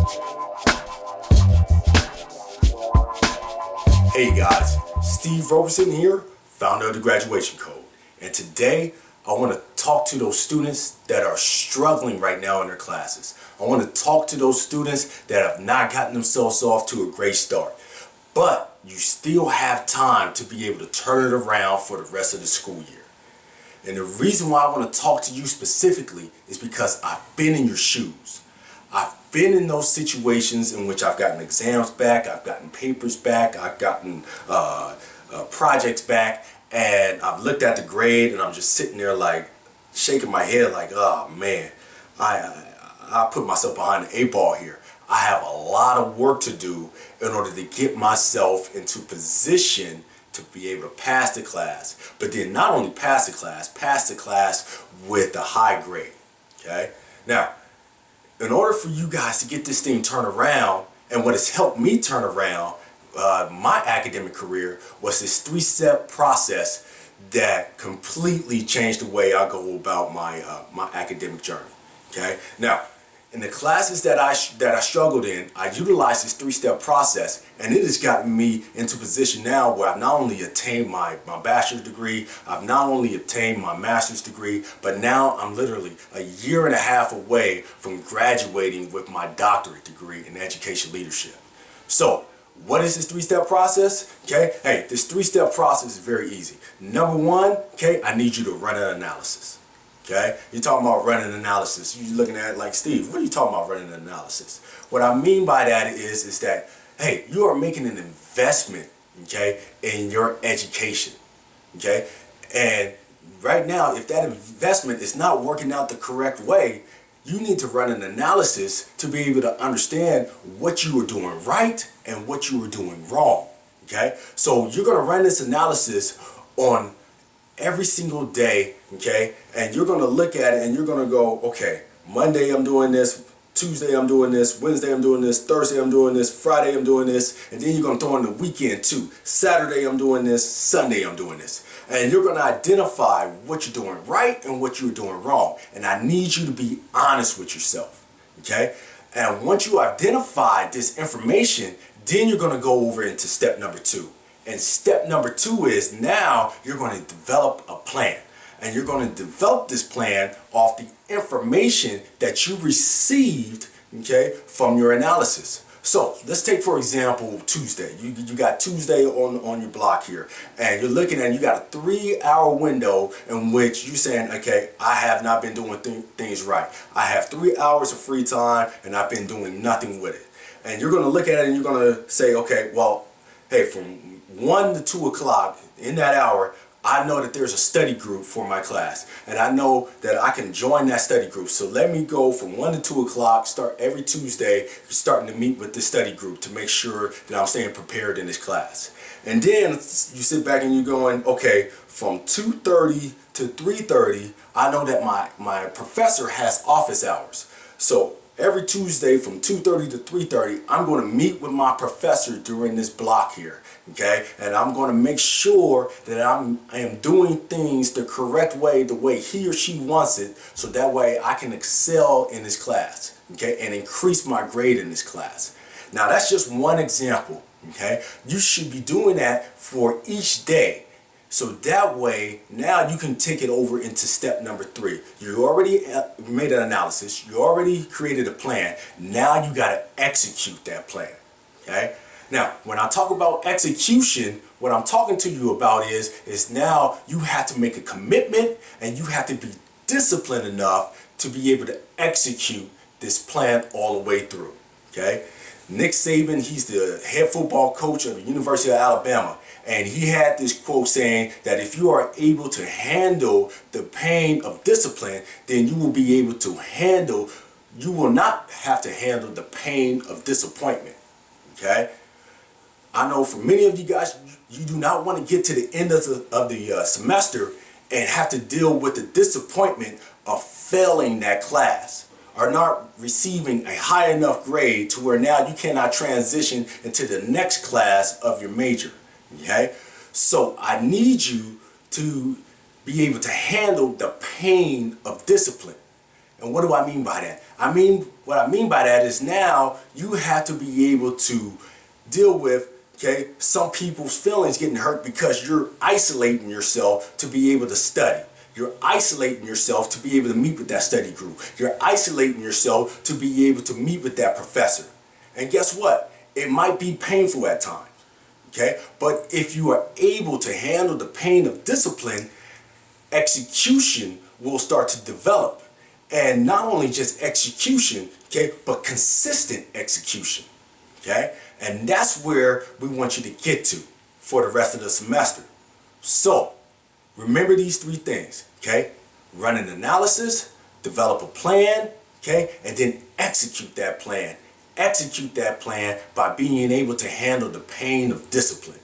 Hey guys, Steve Roberson here, founder of the Graduation Code. And today I want to talk to those students that are struggling right now in their classes. I want to talk to those students that have not gotten themselves off to a great start. But you still have time to be able to turn it around for the rest of the school year. And the reason why I want to talk to you specifically is because I've been in your shoes. I've been in those situations in which I've gotten exams back, I've gotten papers back, I've gotten projects back, and I've looked at the grade and I'm just sitting there like shaking my head like, oh man, I put myself behind the 8 ball here. I have a lot of work to do in order to get myself into position to be able to pass the class. But then not only pass the class with a high grade. Okay? Now, in order for you guys to get this thing turned around, and what has helped me turn around my academic career was this 3-step process that completely changed the way I go about my academic journey. Okay? Now, in the classes that I struggled in, I utilized this 3-step process, and it has gotten me into a position now where I've not only attained my bachelor's degree, I've not only obtained my master's degree, but now I'm literally a 1.5 years away from graduating with my doctorate degree in education leadership. So, what is this 3-step process? Okay, hey, this 3-step process is very easy. Number one, okay, I need you to run an analysis. Okay, you're talking about running an analysis. You're looking at it like, Steve, what are you talking about running an analysis? What I mean by that is that, hey, you are making an investment, okay, in your education, okay? And right now, if that investment is not working out the correct way, you need to run an analysis to be able to understand what you were doing right and what you were doing wrong, okay? So you're gonna run this analysis on every single day, okay? And you're gonna look at it and you're gonna go, okay, Monday I'm doing this, Tuesday I'm doing this, Wednesday I'm doing this, Thursday I'm doing this, Friday I'm doing this, and then you're gonna throw in the weekend too. Saturday I'm doing this, Sunday I'm doing this. And you're gonna identify what you're doing right and what you're doing wrong. And I need you to be honest with yourself, okay? And once you identify this information, then you're gonna go over into step number 2. And step number 2 is now you're going to develop a plan. And you're going to develop this plan off the information that you received, okay, from your analysis. So let's take, for example, Tuesday. You got Tuesday on your block here. And you're looking at, you got a 3-hour window in which you're saying, okay, I have not been doing things right. I have 3 hours of free time and I've been doing nothing with it. And you're going to look at it and you're going to say, okay, well, hey, from 1 to 2 o'clock in that hour, I know that there's a study group for my class, and I know that I can join that study group. So let me go from 1 to 2 o'clock, start every Tuesday, starting to meet with this study group to make sure that I'm staying prepared in this class. And then you sit back and you're going, okay, from 2:30 to 3:30, I know that my professor has office hours. So every Tuesday from 2:30 to 3:30, I'm going to meet with my professor during this block here, okay? And I'm going to make sure that I am doing things the correct way, the way he or she wants it, so that way I can excel in this class, okay? And increase my grade in this class. Now, that's just one example, okay? You should be doing that for each day. So that way, now you can take it over into step number 3. You already made an analysis. You already created a plan. Now you got to execute that plan. Okay? Now, when I talk about execution, what I'm talking to you about is now you have to make a commitment and you have to be disciplined enough to be able to execute this plan all the way through. Okay? Nick Saban, he's the head football coach of the University of Alabama. And he had this quote saying that if you are able to handle the pain of discipline, then you will be able to handle, you will not have to handle the pain of disappointment. Okay? I know for many of you guys, you do not want to get to the end of the semester and have to deal with the disappointment of failing that class, or not receiving a high enough grade to where now you cannot transition into the next class of your major. Okay? So I need you to be able to handle the pain of discipline. And what do I mean by that? What I mean by that is now you have to be able to deal with, okay, some people's feelings getting hurt because you're isolating yourself to be able to study. You're isolating yourself to be able to meet with that study group. You're isolating yourself to be able to meet with that professor. And guess what? It might be painful at times, okay? But if you are able to handle the pain of discipline, execution will start to develop. And not only just execution, okay, but consistent execution, okay? And that's where we want you to get to for the rest of the semester. So, remember these three things, okay? Run an analysis, develop a plan, okay? And then execute that plan. Execute that plan by being able to handle the pain of discipline.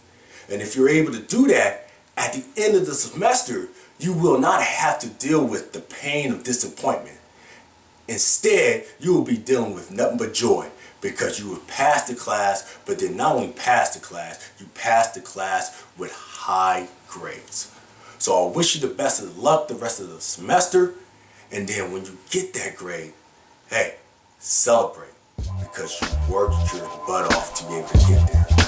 And if you're able to do that, at the end of the semester, you will not have to deal with the pain of disappointment. Instead, you will be dealing with nothing but joy because you have passed the class, but then not only passed the class, you passed the class with high grades. So I wish you the best of luck the rest of the semester. And then when you get that grade, hey, celebrate because you worked your butt off to be able to get there.